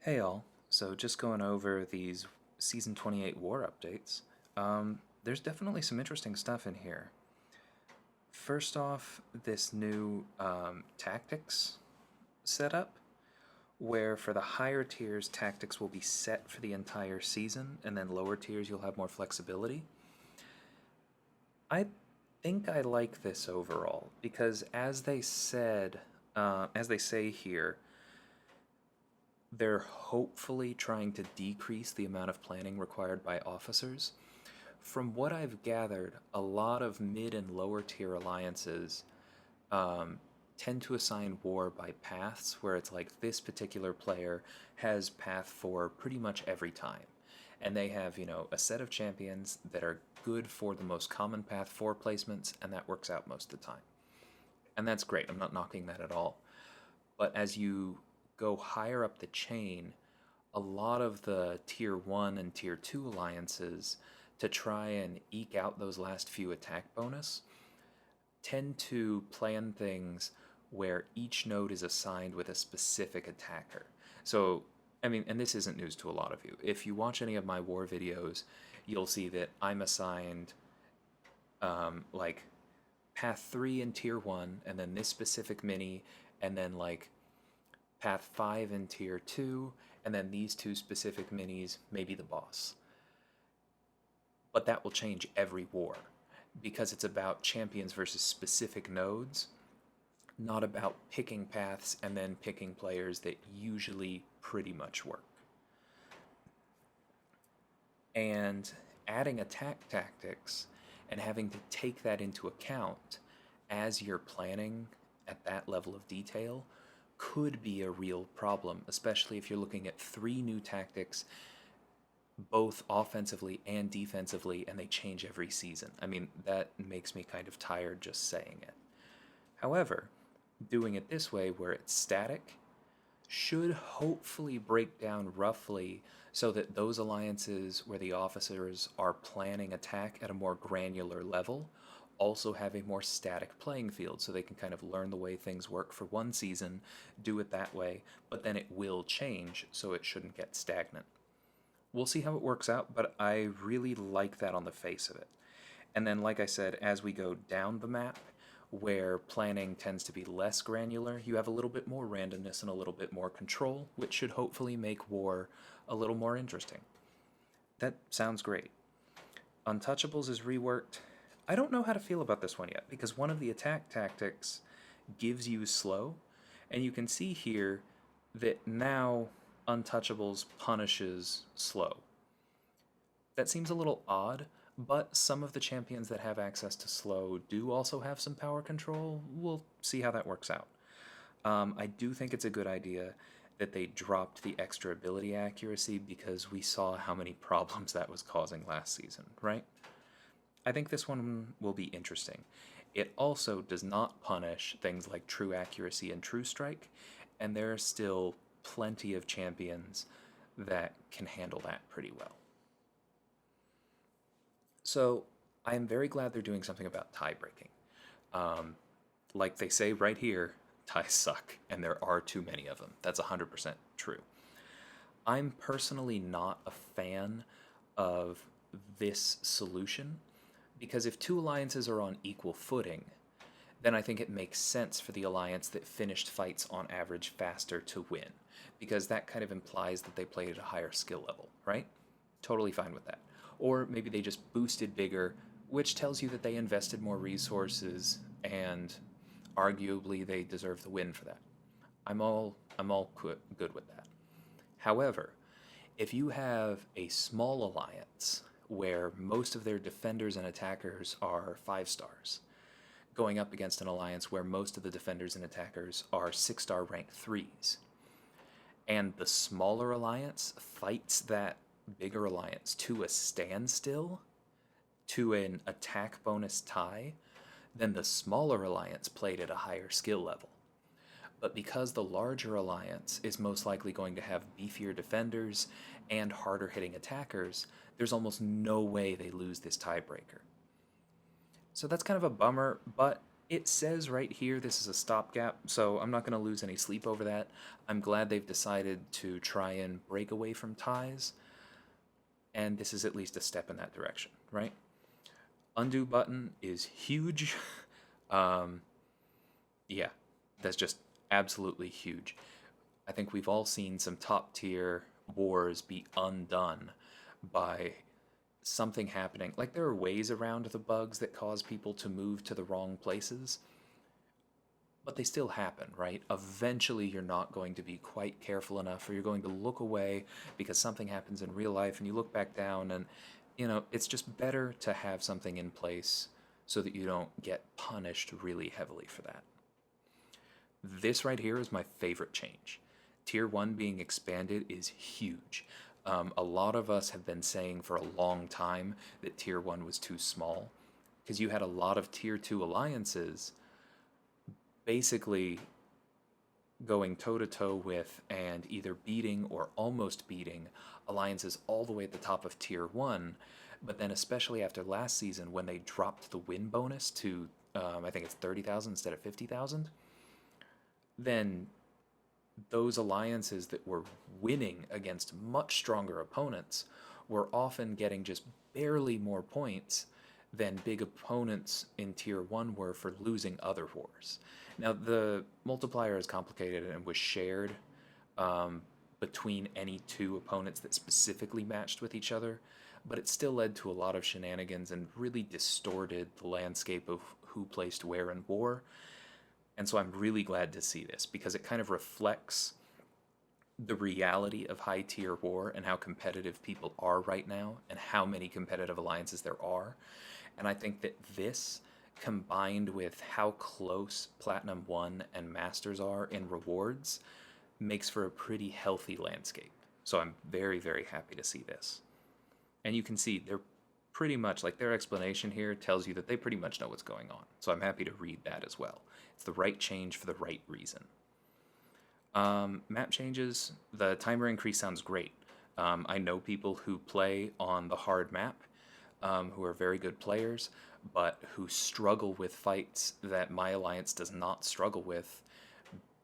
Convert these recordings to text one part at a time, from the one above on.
Hey all, so just going over these Season 28 war updates, there's definitely some interesting stuff in here. First off, this new tactics setup, where for the higher tiers, tactics will be set for the entire season, and then lower tiers, you'll have more flexibility. I think I like this overall, because as they say here, they're hopefully trying to decrease the amount of planning required by officers. From what I've gathered, a lot of mid and lower tier alliances um, tend to assign war by paths, where it's like this particular player has path 4 pretty much every time. And they have, a set of champions that are good for the most common path 4 placements, and that works out most of the time. And that's great, I'm not knocking that at all. But as you go higher up the chain, a lot of the tier 1 and tier 2 alliances, to try and eke out those last few attack bonus, tend to plan things where each node is assigned with a specific attacker. So, I mean, and this isn't news to a lot of you. If you watch any of my war videos, you'll see that I'm assigned like path 3 in tier 1, and then this specific mini, and then like path 5 in tier 2, and then these two specific minis, maybe the boss. But that will change every war because it's about champions versus specific nodes, not about picking paths and then picking players that usually pretty much work. And adding attack tactics and having to take that into account as you're planning at that level of detail could be a real problem, especially if you're looking at 3 new tactics, both offensively and defensively, and they change every season. I mean, that makes me kind of tired just saying it. However, doing it this way, where it's static, should hopefully break down roughly so that those alliances where the officers are planning attack at a more granular level also have a more static playing field, so they can kind of learn the way things work for one season, do it that way, but then it will change, so it shouldn't get stagnant. We'll see how it works out, but I really like that on the face of it. And then, like I said, as we go down the map, where planning tends to be less granular, you have a little bit more randomness and a little bit more control, which should hopefully make war a little more interesting. That sounds great. Untouchables is reworked. I don't know how to feel about this one yet, because one of the attack tactics gives you slow, and you can see here that now Untouchables punishes slow. That seems a little odd, but some of the champions that have access to slow do also have some power control. We'll see how that works out. I do think it's a good idea that they dropped the extra ability accuracy, because we saw how many problems that was causing last season, right? I think this one will be interesting. It also does not punish things like true accuracy and true strike, and there are still plenty of champions that can handle that pretty well. So I am very glad they're doing something about tie breaking. Um, like they say right here, ties suck, and there are too many of them. That's 100% true. I'm personally not a fan of this solution, because if two alliances are on equal footing, then I think it makes sense for the alliance that finished fights on average faster to win, because that kind of implies that they played at a higher skill level, right? Totally fine with that. Or maybe they just boosted bigger, which tells you that they invested more resources, and arguably they deserve the win for that. I'm all good with that. However, if you have a small alliance where most of their defenders and attackers are 5 stars, going up against an alliance where most of the defenders and attackers are 6-star rank 3s, and the smaller alliance fights that bigger alliance to a standstill, to an attack bonus tie, then the smaller alliance played at a higher skill level. But because the larger alliance is most likely going to have beefier defenders and harder hitting attackers, there's almost no way they lose this tiebreaker. So that's kind of a bummer, but It says right here this is a stopgap, so I'm not going to lose any sleep over that. I'm glad they've decided to try and break away from ties, and this is at least a step in that direction, right? Undo button is huge. um, yeah, that's just absolutely huge. I think we've all seen some top tier wars be undone by something happening. Like, there are ways around the bugs that cause people to move to the wrong places, but they still happen, right? Eventually, you're not going to be quite careful enough, or you're going to look away because something happens in real life, and you look back down, and it's just better to have something in place so that you don't get punished really heavily for that. This right here is my favorite change. Tier 1 being expanded is huge. A lot of us have been saying for a long time that Tier 1 was too small because you had a lot of Tier 2 alliances basically going toe to toe with and either beating or almost beating alliances all the way at the top of Tier 1. But then, especially after last season when they dropped the win bonus to, I think it's 30,000 instead of 50,000, then those alliances that were winning against much stronger opponents were often getting just barely more points than big opponents in Tier 1 were for losing other wars. Now, the multiplier is complicated and was shared between any two opponents that specifically matched with each other, but it still led to a lot of shenanigans and really distorted the landscape of who placed where in war. And so I'm really glad to see this because it kind of reflects the reality of high tier war and how competitive people are right now and how many competitive alliances there are. And I think that this, combined with how close Platinum 1 and Masters are in rewards, makes for a pretty healthy landscape. So I'm very, very happy to see this. And you can see they're pretty much, like, their explanation here tells you that they pretty much know what's going on. So I'm happy to read that as well. It's the right change for the right reason. Map changes, the timer increase sounds great. I know people who play on the hard map, who are very good players, but who struggle with fights that my alliance does not struggle with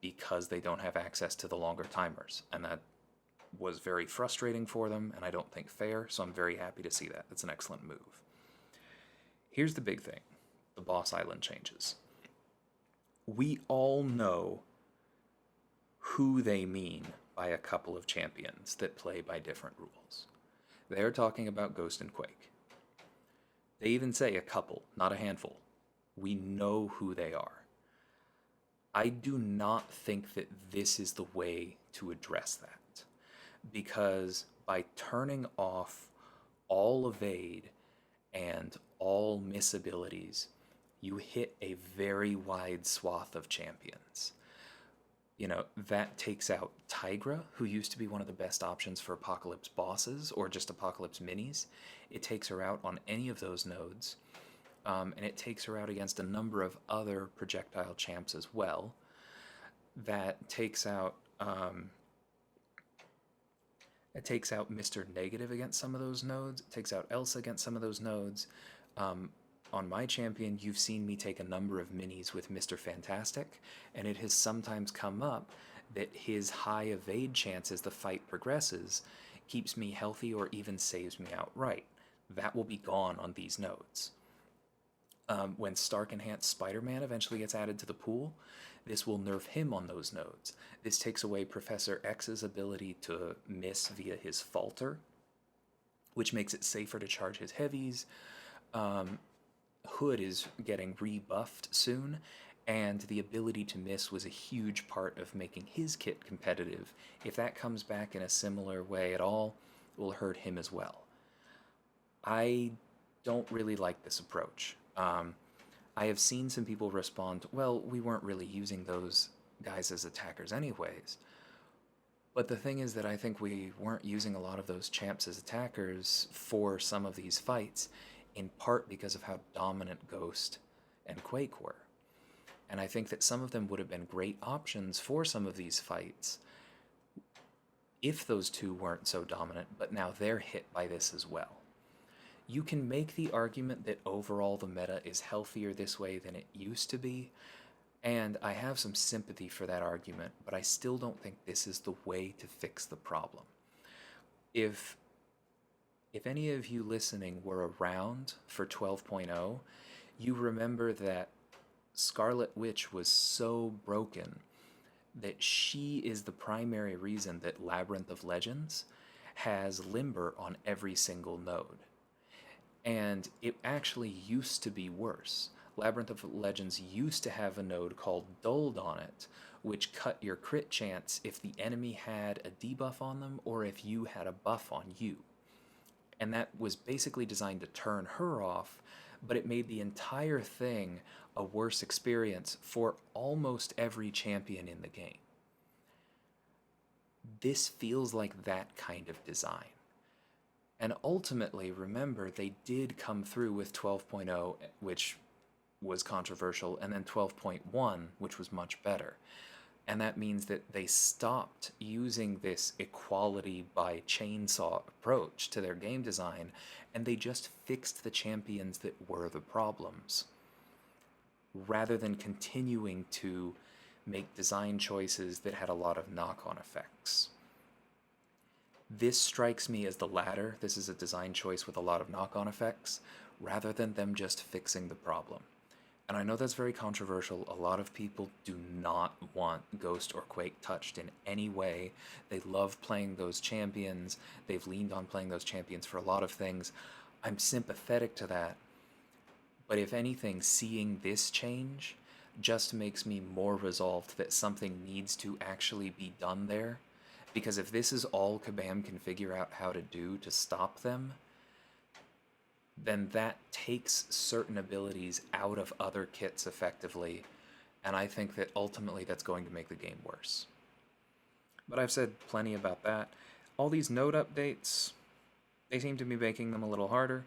because they don't have access to the longer timers. And that was very frustrating for them, and I don't think fair, so I'm very happy to see that. That's an excellent move. Here's the big thing, the boss island changes. We all know who they mean by a couple of champions that play by different rules. They're talking about Ghost and Quake. They even say a couple, not a handful. We know who they are. I do not think that this is the way to address that, because by turning off all evade and all miss abilities, you hit a very wide swath of champions. That takes out Tigra, who used to be one of the best options for Apocalypse bosses or just Apocalypse minis. It takes her out on any of those nodes, and it takes her out against a number of other projectile champs as well. That takes out Mr. Negative against some of those nodes. It takes out Elsa against some of those nodes. On my champion, you've seen me take a number of minis with Mr. Fantastic, and it has sometimes come up that his high evade chance as the fight progresses keeps me healthy or even saves me outright. That will be gone on these nodes. When Stark Enhanced Spider-Man eventually gets added to the pool, this will nerf him on those nodes. This takes away Professor X's ability to miss via his falter, which makes it safer to charge his heavies. Hood is getting rebuffed soon, and the ability to miss was a huge part of making his kit competitive. If that comes back in a similar way at all, it will hurt him as well. I don't really like this approach. I have seen some people respond, well, we weren't really using those guys as attackers anyways. But the thing is that I think we weren't using a lot of those champs as attackers for some of these fights, in part because of how dominant Ghost and Quake were. And I think that some of them would have been great options for some of these fights if those two weren't so dominant, but now they're hit by this as well. You can make the argument that overall the meta is healthier this way than it used to be, and I have some sympathy for that argument, but I still don't think this is the way to fix the problem. If if any of you listening were around for 12.0, you remember that Scarlet Witch was so broken that she is the primary reason that Labyrinth of Legends has Limber on every single node. And it actually used to be worse. Labyrinth of Legends used to have a node called Dulled on it, which cut your crit chance if the enemy had a debuff on them or if you had a buff on you. And that was basically designed to turn her off, but it made the entire thing a worse experience for almost every champion in the game. This feels like that kind of design. And ultimately, remember, they did come through with 12.0, which was controversial, and then 12.1, which was much better. And that means that they stopped using this equality by chainsaw approach to their game design, and they just fixed the champions that were the problems, rather than continuing to make design choices that had a lot of knock-on effects. This strikes me as the latter. This is a design choice with a lot of knock-on effects, rather than them just fixing the problem. And I know that's very controversial. A lot of people do not want Ghost or Quake touched in any way. They love playing those champions. They've leaned on playing those champions for a lot of things. I'm sympathetic to that. But if anything, seeing this change just makes me more resolved that something needs to actually be done there. Because if this is all Kabam can figure out how to do to stop them, then that takes certain abilities out of other kits effectively, and I think that ultimately that's going to make the game worse. But I've said plenty about that. All these node updates, they seem to be making them a little harder.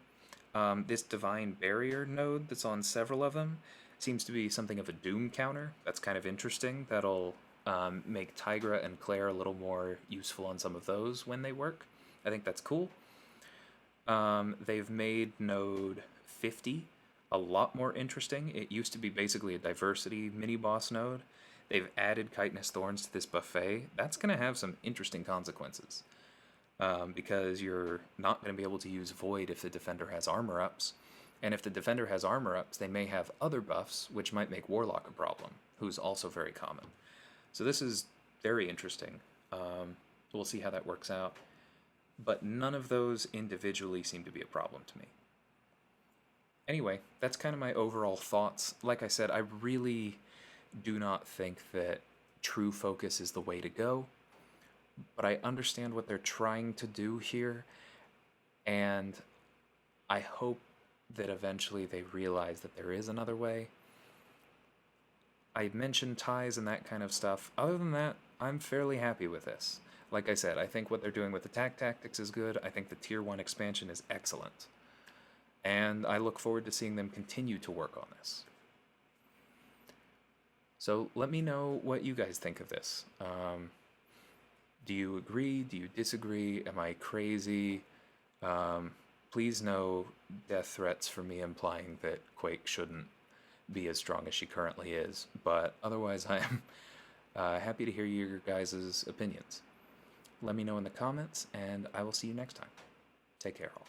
This Divine Barrier node that's on several of them seems to be something of a Doom counter. That's kind of interesting. That'll make Tigra and Claire a little more useful on some of those when they work. I think that's cool. They've made node 50 a lot more interesting. It used to be basically a diversity mini-boss node. They've added Chitinous Thorns to this buffet. That's going to have some interesting consequences. Because you're not going to be able to use Void if the defender has armor ups. And if the defender has armor ups, they may have other buffs, which might make Warlock a problem, who's also very common. So this is very interesting. We'll see how that works out. But none of those individually seem to be a problem to me. Anyway, that's kind of my overall thoughts. Like I said, I really do not think that true focus is the way to go, but I understand what they're trying to do here, and I hope that eventually they realize that there is another way. I mentioned ties and that kind of stuff. Other than that, I'm fairly happy with this. Like I said, I think what they're doing with attack tactics is good. I think the Tier 1 expansion is excellent. And I look forward to seeing them continue to work on this. So let me know what you guys think of this. Do you agree? Do you disagree? Am I crazy? Please no death threats for me implying that Quake shouldn't be as strong as she currently is. But otherwise, I'm happy to hear your guys' opinions. Let me know in the comments, and I will see you next time. Take care, all.